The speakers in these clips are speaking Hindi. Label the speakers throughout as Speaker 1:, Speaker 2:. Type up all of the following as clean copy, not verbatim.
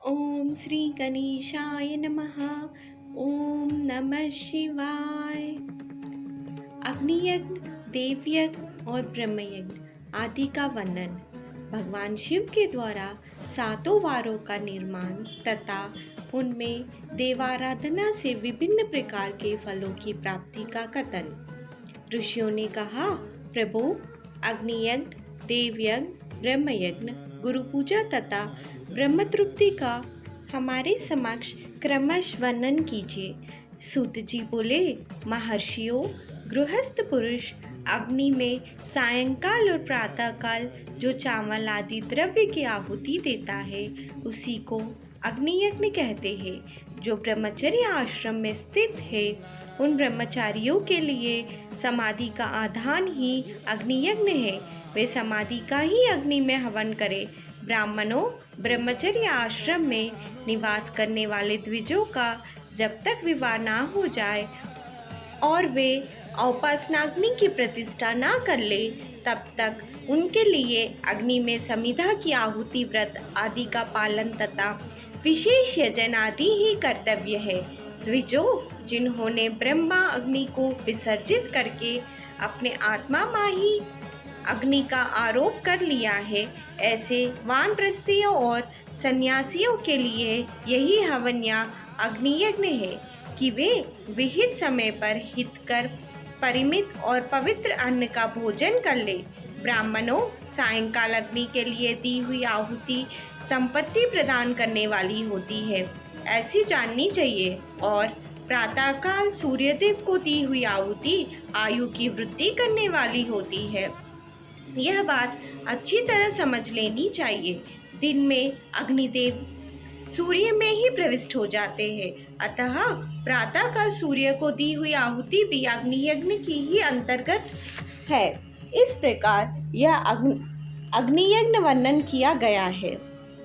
Speaker 1: ओम श्री गणेशाय नमः। ओम नमः शिवाय। अग्नि यज्ञ, देव यज्ञ और ब्रह्म यज्ञ आदि का वर्णन। भगवान शिव के द्वारा सातों वारों का निर्माण तथा उनमें देवाराधना से विभिन्न प्रकार के फलों की प्राप्ति का कथन। ऋषियों ने कहा, प्रभु, अग्नि यज्ञ, देव यज्ञ, ब्रह्म यज्ञ, गुरु पूजा तथा ब्रह्म तृप्ति का हमारे समक्ष क्रमश वर्णन कीजिए। सूत जी बोले, महर्षियों, गृहस्थ पुरुष अग्नि में सायंकाल और प्रातःकाल जो चावल आदि द्रव्य की आहुति देता है उसी को अग्नि यज्ञ कहते हैं। जो ब्रह्मचर्य आश्रम में स्थित है उन ब्रह्मचारियों के लिए समाधि का आधान ही अग्नि यज्ञ है। वे समाधि का ही अग्नि में हवन करें। ब्राह्मणों, ब्रह्मचर्य आश्रम में निवास करने वाले द्विजों का जब तक विवाह ना हो जाए और वे उपासनाग्नि की प्रतिष्ठा ना कर ले तब तक उनके लिए अग्नि में समिधा की आहुति, व्रत आदि का पालन तथा विशेष यजन आदि ही कर्तव्य है। द्विजों, जिन्होंने ब्रह्मा अग्नि को विसर्जित करके अपने आत्मा माही अग्नि का आरोप कर लिया है, ऐसे वानप्रस्थियों और सन्यासियों के लिए यही हवन या अग्नि यज्ञ है कि वे विहित समय पर हितकर परिमित और पवित्र अन्न का भोजन कर ले। ब्राह्मणों, सायंकाल अग्नि के लिए दी हुई आहुति संपत्ति प्रदान करने वाली होती है, ऐसी जाननी चाहिए, और प्रातःकाल सूर्यदेव को दी हुई आहुति आयु की वृद्धि करने वाली होती है। यह बात अच्छी तरह समझ लेनी चाहिए। दिन में अग्निदेव सूर्य में ही प्रविष्ट हो जाते हैं, अतः प्रातः काल सूर्य को दी हुई आहुति भी अग्नि यज्ञ की ही अंतर्गत है। इस प्रकार यह अग्नि यज्ञ वर्णन किया गया है।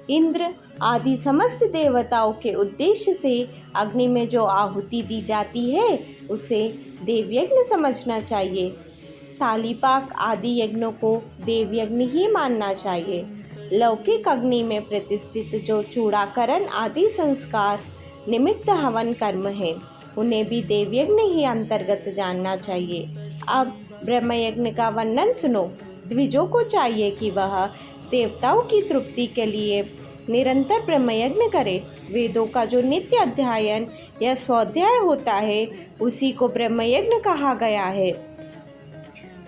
Speaker 1: इंद्र आदि समस्त देवताओं के उद्देश्य से अग्नि में जो आहुति दी जाती है उसे देवयज्ञ समझना चाहिए। स्थालीपाक आदि यज्ञों को देवयज्ञ ही मानना चाहिए। लौकिक अग्नि में प्रतिष्ठित जो चूड़ाकरण आदि संस्कार निमित्त हवन कर्म है उन्हें भी देवयज्ञ ही अंतर्गत जानना चाहिए। अब ब्रह्मयज्ञ का वर्णन सुनो। द्विजों को चाहिए कि वह देवताओं की तृप्ति के लिए निरंतर ब्रह्मयज्ञ करे। वेदों का जो नित्य अध्ययन या स्वाध्याय होता है उसी को ब्रह्मयज्ञ कहा गया है।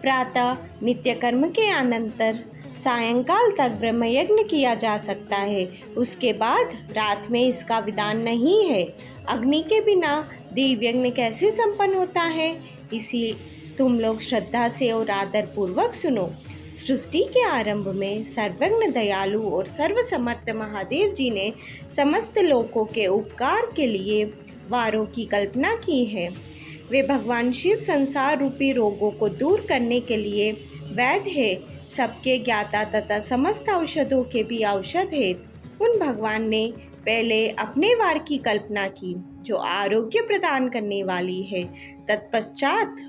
Speaker 1: प्रातः नित्य कर्म के अनंतर सायंकाल तक ब्रह्मयज्ञ किया जा सकता है, उसके बाद रात में इसका विधान नहीं है। अग्नि के बिना देवयज्ञ कैसे संपन्न होता है, इसी तुम लोग श्रद्धा से और आदर पूर्वक सुनो। सृष्टि के आरंभ में सर्वज्ञ, दयालु और सर्वसमर्थ महादेव जी ने समस्त लोकों के उपकार के लिए वारों की कल्पना की है। वे भगवान शिव संसार रूपी रोगों को दूर करने के लिए वैद्य है, सबके ज्ञाता तथा समस्त औषधों के भी औषध है। उन भगवान ने पहले अपने वार की कल्पना की जो आरोग्य प्रदान करने वाली है। तत्पश्चात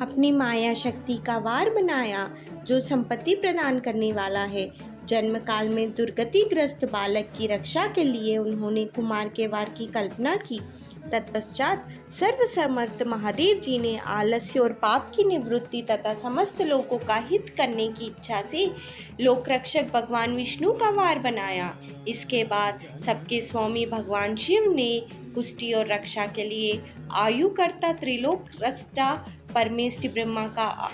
Speaker 1: अपनी माया शक्ति का वार बनाया जो संपत्ति प्रदान करने वाला है। जन्म काल में दुर्गतिग्रस्त बालक की रक्षा के लिए उन्होंने कुमार के वार की कल्पना की। तत्पश्चात सर्वसमर्थ महादेव जी ने आलस्य और पाप की निवृत्ति तथा समस्त लोगों का हित करने की इच्छा से लोक रक्षक भगवान विष्णु का वार बनाया। इसके बाद सबके स्वामी भगवान शिव ने पुष्टि और रक्षा के लिए आयुकर्ता त्रिलोक रष्टा परमेष्टि ब्रह्मा का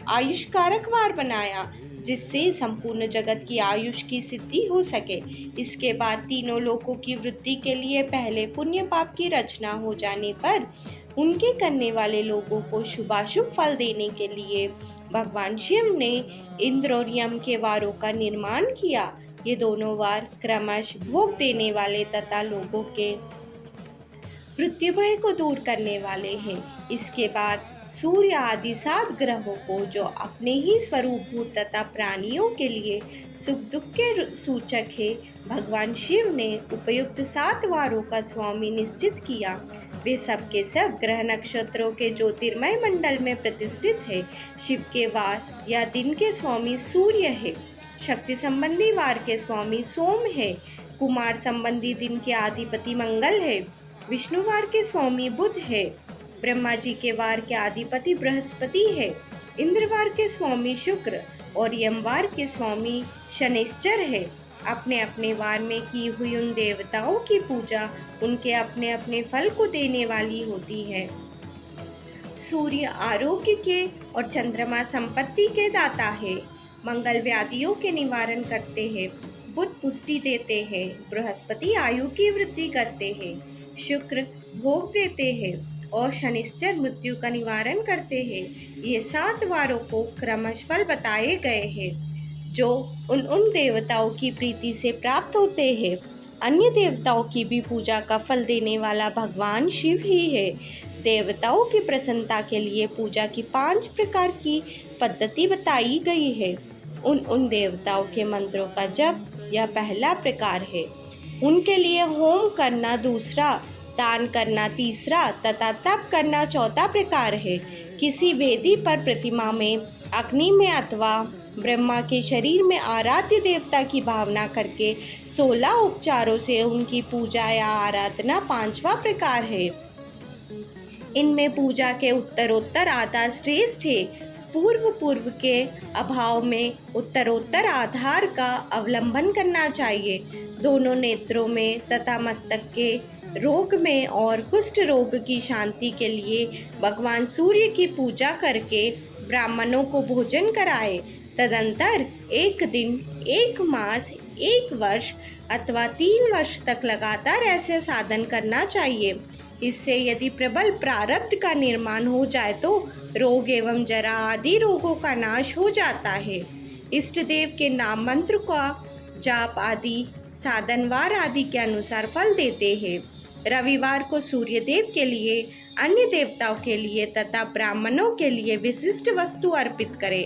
Speaker 1: आयुष्कारक वार बनाया, जिससे संपूर्ण जगत की आयुष की सिद्धि हो सके। इसके बाद तीनों लोकों की वृद्धि के लिए पहले पुण्य पाप की रचना हो जाने पर उनके करने वाले लोगों को शुभाशुभ फल देने के लिए भगवान शिव ने इंद्र और यम के वारों का निर्माण किया। ये दोनों वार क्रमश भोग देने वाले तथा लोगों के मृत्यु भय को दूर करने वाले हैं। इसके बाद सूर्य आदि 7 ग्रहों को जो अपने ही स्वरूपभूत तथा प्राणियों के लिए सुख दुख के सूचक है, भगवान शिव ने उपयुक्त 7 वारों का स्वामी निश्चित किया। वे सब के सब ग्रह नक्षत्रों के ज्योतिर्मय मंडल में प्रतिष्ठित है। शिव के वार या दिन के स्वामी सूर्य है। शक्ति संबंधी वार के स्वामी सोम है। कुमार संबंधी दिन के अधिपति मंगल है। विष्णुवार के स्वामी बुध है। ब्रह्मा जी के वार के अधिपति बृहस्पति है। इंद्रवार के स्वामी शुक्र और यमवार के स्वामी शनिश्चर है। अपने अपने वार में की हुई उन देवताओं की पूजा उनके अपने अपने फल को देने वाली होती है। सूर्य आरोग्य के और चंद्रमा संपत्ति के दाता है। मंगल व्याधियों के निवारण करते हैं। बुध पुष्टि देते हैं। बृहस्पति आयु की वृद्धि करते हैं। शुक्र भोग देते हैं और शनिश्चर मृत्यु का निवारण करते हैं। ये 7 वारों को क्रमश फल बताए गए हैं जो उन देवताओं की प्रीति से प्राप्त होते हैं। अन्य देवताओं की भी पूजा का फल देने वाला भगवान शिव ही है। देवताओं की प्रसन्नता के लिए पूजा की 5 प्रकार की पद्धति बताई गई है। उन देवताओं के मंत्रों का जप यह पहला प्रकार है। उनके लिए होम करना दूसरा, दान करना तीसरा तथा तप करना चौथा प्रकार है। किसी वेदी पर प्रतिमा में, अग्नि में अथवा ब्रह्मा के शरीर में आराध्य देवता की भावना करके 16 उपचारों से उनकी पूजा या आराधना 5वां प्रकार है। इनमें पूजा के उत्तरोत्तर आधार श्रेष्ठ है। पूर्व के अभाव में उत्तरोत्तर आधार का अवलंबन करना चाहिए। दोनों नेत्रों में तथा मस्तक के रोग में और कुष्ठ रोग की शांति के लिए भगवान सूर्य की पूजा करके ब्राह्मणों को भोजन कराए। तदंतर 1 दिन, 1 मास, 1 वर्ष अथवा 3 वर्ष तक लगातार ऐसे साधन करना चाहिए। इससे यदि प्रबल प्रारब्ध का निर्माण हो जाए तो रोग एवं जरा आदि रोगों का नाश हो जाता है। इष्ट देव के नाम मंत्र का जाप आदि साधनवार आदि के अनुसार फल देते हैं। रविवार को सूर्य देव के लिए, अन्य देवताओं के लिए तथा ब्राह्मणों के लिए विशिष्ट वस्तु अर्पित करें।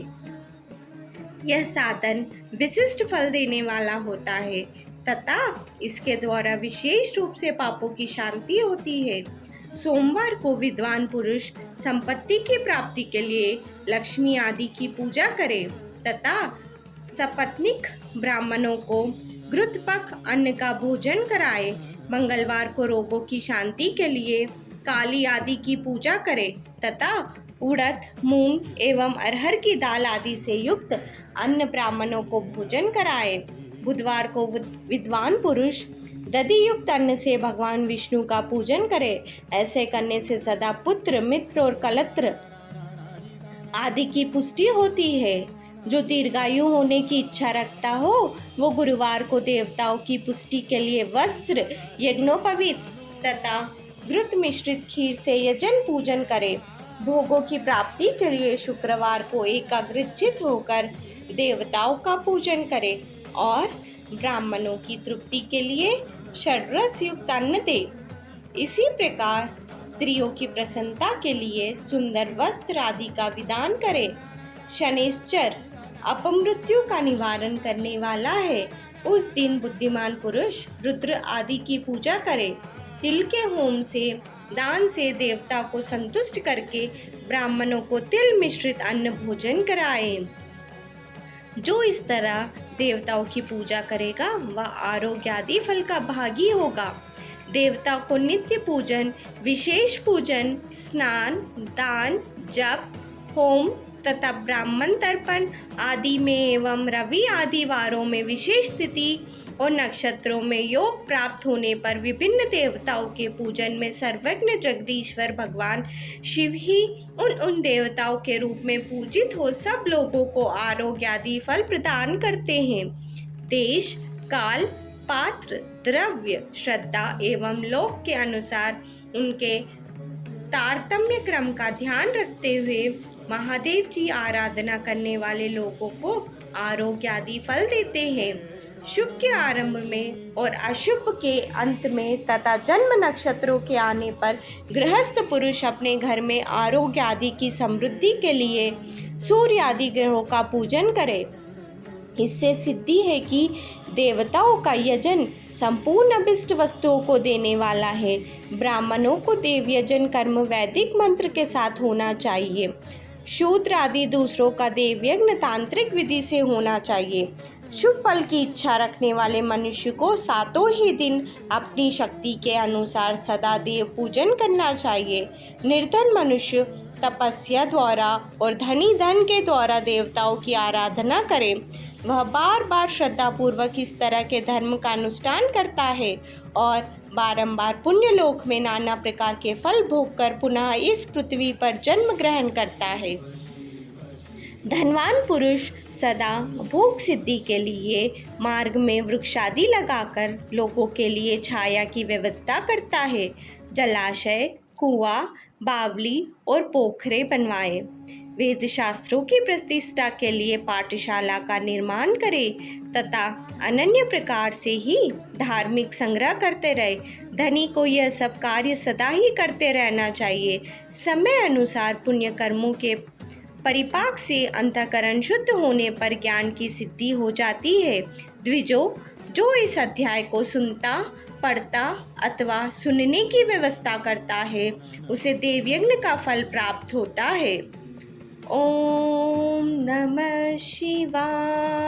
Speaker 1: यह साधन विशिष्ट फल देने वाला होता है तथा इसके द्वारा विशेष रूप से पापों की शांति होती है। सोमवार को विद्वान पुरुष संपत्ति की प्राप्ति के लिए लक्ष्मी आदि की पूजा करें तथा सपत्निक ब्राह्मणों को घृतपक अन्न का भोजन कराए। मंगलवार को रोगों की शांति के लिए काली आदि की पूजा करें तथा उड़द, मूंग एवं अरहर की दाल आदि से युक्त अन्न ब्राह्मणों को भोजन कराए। बुधवार को विद्वान पुरुष दधि युक्त अन्न से भगवान विष्णु का पूजन करे। ऐसे करने से सदा पुत्र, मित्र और कलत्र आदि की पुष्टि होती है। जो दीर्घायु होने की इच्छा रखता हो वो गुरुवार को देवताओं की पुष्टि के लिए वस्त्र, यज्ञोपवीत तथा घृत मिश्रित खीर से यजन पूजन करे। भोगों की प्राप्ति के लिए शुक्रवार को एकाग्रचित होकर देवताओं का पूजन करे और ब्राह्मणों की तृप्ति के लिए षड्रस युक्त अन्न दे। इसी प्रकार स्त्रियों की प्रसन्नता के लिए सुंदर वस्त्र आदि का विधान करे। शनिश्चर अपमृत्यु का निवारण करने वाला है। उस दिन बुद्धिमान पुरुष रुद्र आदि की पूजा करे। तिल के होम से, दान से देवता को संतुष्ट करके ब्राह्मणों को तिल मिश्रित अन्न भोजन कराए। जो इस तरह देवताओं की पूजा करेगा वह आरोग्य आदि फल का भागी होगा। देवता को नित्य पूजन, विशेष पूजन, स्नान, दान, जप, होम तथा ब्राह्मण तर्पण आदि में एवं रवि आदि वारों में विशेष तिथि और नक्षत्रों में योग प्राप्त होने पर विभिन्न देवताओं के पूजन में सर्वज्ञ जगदीश्वर भगवान शिव ही उन देवताओं के रूप में पूजित हो सब लोगों को आरोग्य आदि फल प्रदान करते हैं। देश, काल, पात्र, द्रव्य, श्रद्धा एवं लोक के अनुसार उनके तारतम्य क्रम का ध्यान रखते हुए महादेव जी आराधना करने वाले लोगों को आरोग्य आदि फल देते हैं। शुभ के आरंभ में और अशुभ के अंत में तथा जन्म नक्षत्रों के आने पर गृहस्थ पुरुष अपने घर में आरोग्य आदि की समृद्धि के लिए सूर्य आदि ग्रहों का पूजन करे। इससे सिद्धि है कि देवताओं का यजन संपूर्ण अभिष्ट वस्तुओं को देने वाला है। ब्राह्मणों को देव यजन कर्म वैदिक मंत्र के साथ होना चाहिए। शूद्र आदि दूसरों का देव यज्ञ तांत्रिक विधि से होना चाहिए। शुभ फल की इच्छा रखने वाले मनुष्य को सातों ही दिन अपनी शक्ति के अनुसार सदा देव पूजन करना चाहिए। निर्धन मनुष्य तपस्या द्वारा और धनी धन के द्वारा देवताओं की आराधना करे। वह बार बार श्रद्धापूर्वक इस तरह के धर्म का अनुष्ठान करता है और बारंबार पुण्य लोक में नाना प्रकार के फल भोगकर पुनः इस पृथ्वी पर जन्म ग्रहण करता है। धनवान पुरुष सदा भोग सिद्धि के लिए मार्ग में वृक्षादि लगाकर लोगों के लिए छाया की व्यवस्था करता है। जलाशय, कुआं, बावली और पोखरे बनवाए। वेद शास्त्रों की प्रतिष्ठा के लिए पाठशाला का निर्माण करे तथा अनन्य प्रकार से ही धार्मिक संग्रह करते रहे। धनी को यह सब कार्य सदा ही करते रहना चाहिए। समय अनुसार पुण्य कर्मों के परिपाक से अंतःकरण शुद्ध होने पर ज्ञान की सिद्धि हो जाती है। द्विजों, जो इस अध्याय को सुनता, पढ़ता अथवा सुनने की व्यवस्था करता है उसे देवयज्ञ का फल प्राप्त होता है। ओम नमः शिवाय।